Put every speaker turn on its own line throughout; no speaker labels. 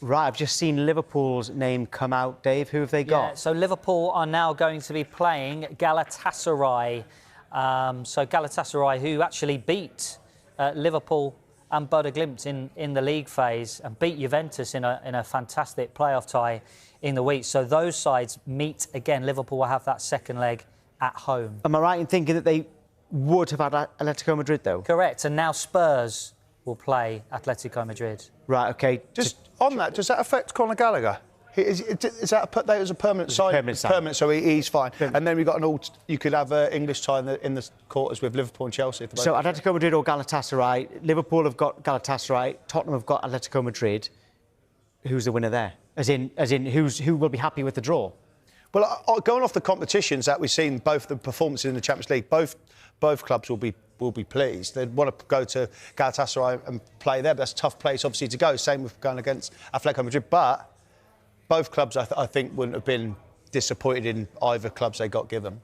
Right, I've just seen Liverpool's name come out, Dave. Who have they got?
Yeah, so Liverpool are now going to be playing Galatasaray. So Galatasaray, who actually beat Liverpool and Bodo Glimt in the league phase and beat Juventus in a fantastic playoff tie in the week. So those sides meet again. Liverpool will have that second leg at home.
Am I right in thinking that they would have had Atletico Madrid, though?
Correct, and now Spurs will play Atletico Madrid.
Right, OK.
Just on that, does that affect Conor Gallagher? Is that put that as a permanent sign? Permanent, so he's fine. And then we've got you could have an English tie in the quarters with Liverpool and Chelsea.
So Atletico Madrid or Galatasaray. Liverpool have got Galatasaray. Tottenham have got Atletico Madrid. Who's the winner there? As in, who will be happy with the draw?
Well, going off the competitions that we've seen, both the performances in the Champions League, both clubs will be pleased. They'd want to go to Galatasaray and play there. But that's a tough place, obviously, to go. Same with going against Atletico Madrid. But both clubs, I think, wouldn't have been disappointed in either clubs they got given.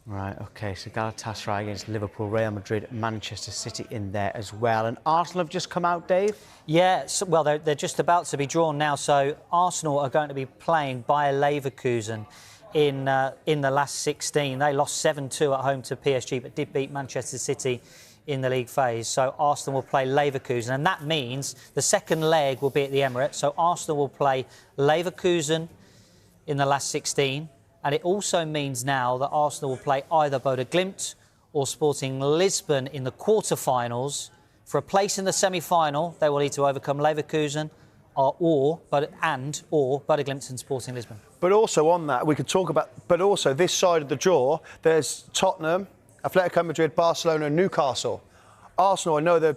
Right, OK, so Galatasaray against Liverpool, Real Madrid, Manchester City in there as well. And Arsenal have just come out, Dave? Yeah,
so, well, they're just about to be drawn now. So Arsenal are going to be playing Bayer Leverkusen in the last 16. They lost 7-2 at home to PSG, but did beat Manchester City in the league phase. So Arsenal will play Leverkusen, and that means the second leg will be at the Emirates. So Arsenal will play Leverkusen in the last 16, and it also means now that Arsenal will play either Bodo Glimt or Sporting Lisbon in the quarter-finals. For a place in the semi-final, they will need to overcome Leverkusen or Bodo Glimt and Sporting Lisbon.
But also on that, we could talk about... But also, this side of the draw, there's Tottenham, Atletico Madrid, Barcelona and Newcastle. Arsenal, I know they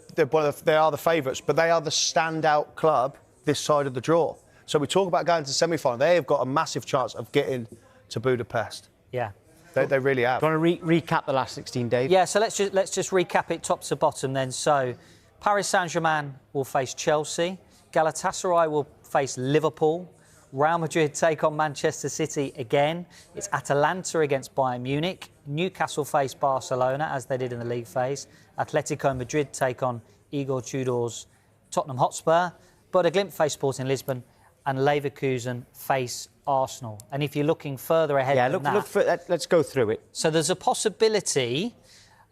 are the favourites, but they are the standout club this side of the draw. So we talk about going to the semi-final. They have got a massive chance of getting to Budapest.
Yeah.
They really have.
Do you want to recap the last 16, Dave?
Yeah, so let's just recap it top to bottom then. So Paris Saint-Germain will face Chelsea. Galatasaray will face Liverpool. Real Madrid take on Manchester City again. It's Atalanta against Bayern Munich. Newcastle face Barcelona, as they did in the league phase. Atletico Madrid take on Igor Tudor's Tottenham Hotspur. Bodo Glimt face Sporting Lisbon. And Leverkusen face Arsenal. And if you're looking further ahead than that...
let's go through it.
So there's a possibility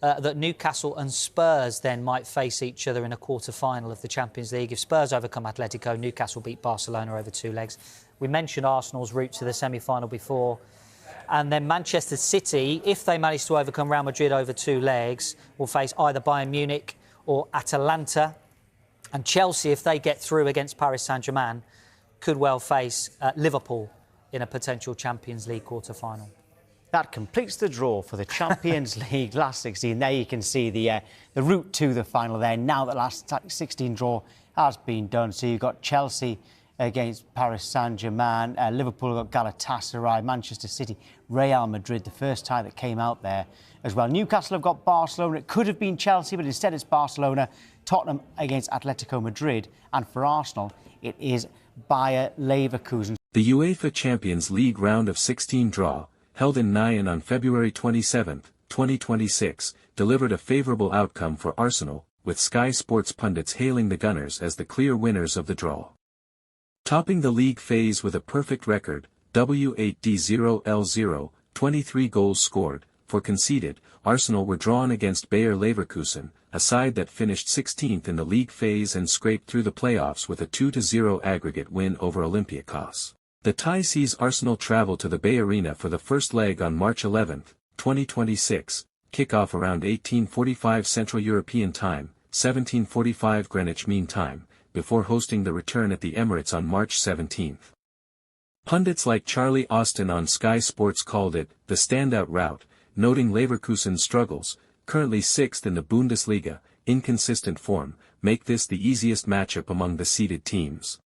that Newcastle and Spurs then might face each other in a quarter-final of the Champions League. If Spurs overcome Atletico, Newcastle beat Barcelona over 2 legs. We mentioned Arsenal's route to the semi-final before. And then Manchester City, if they manage to overcome Real Madrid over 2 legs, will face either Bayern Munich or Atalanta. And Chelsea, if they get through against Paris Saint-Germain, could well face Liverpool in a potential Champions League quarter-final.
That completes the draw for the Champions League last 16. There you can see the route to the final there. Now that last 16 draw has been done. So you've got Chelsea against Paris Saint-Germain, Liverpool got Galatasaray, Manchester City, Real Madrid, the first tie that came out there as well. Newcastle have got Barcelona. It could have been Chelsea, but instead it's Barcelona. Tottenham against Atletico Madrid. And for Arsenal, it is Bayer Leverkusen.
The UEFA Champions League round of 16 draw, held in Nyon on February 27, 2026, delivered a favourable outcome for Arsenal, with Sky Sports pundits hailing the Gunners as the clear winners of the draw. Topping the league phase with a perfect record, W8D0L0, 23 goals scored, 4 conceded, Arsenal were drawn against Bayer Leverkusen, a side that finished 16th in the league phase and scraped through the playoffs with a 2-0 aggregate win over Olympiacos. The tie sees Arsenal travel to the Bay Arena for the first leg on March 11, 2026, kick-off around 18:45 Central European Time, 17:45 Greenwich Mean Time, before hosting the return at the Emirates on March 17. Pundits like Charlie Austin on Sky Sports called it the standout route, noting Leverkusen's struggles, currently 6th in the Bundesliga, inconsistent form, make this the easiest matchup among the seeded teams.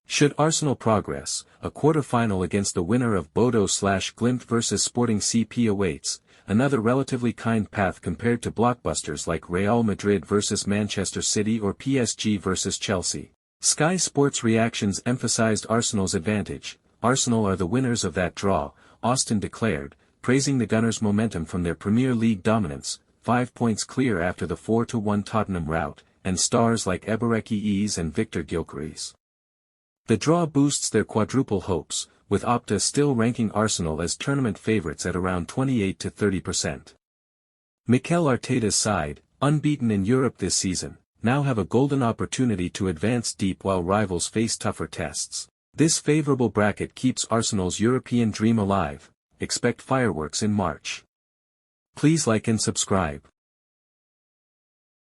Should Arsenal progress, a quarter-final against the winner of Bodo/Glimt versus Sporting CP awaits, another relatively kind path compared to blockbusters like Real Madrid versus Manchester City or PSG versus Chelsea. Sky Sports reactions emphasized Arsenal's advantage. Arsenal are the winners of that draw, Austin declared, praising the Gunners' momentum from their Premier League dominance, 5 points clear after the 4-1 Tottenham rout, and stars like Ebereki Eze and Victor Gyökeres. The draw boosts their quadruple hopes, with Opta still ranking Arsenal as tournament favourites at around 28 to 30%. Mikel Arteta's side, unbeaten in Europe this season, now have a golden opportunity to advance deep while rivals face tougher tests. This favourable bracket keeps Arsenal's European dream alive. Expect fireworks in March. Please like and subscribe.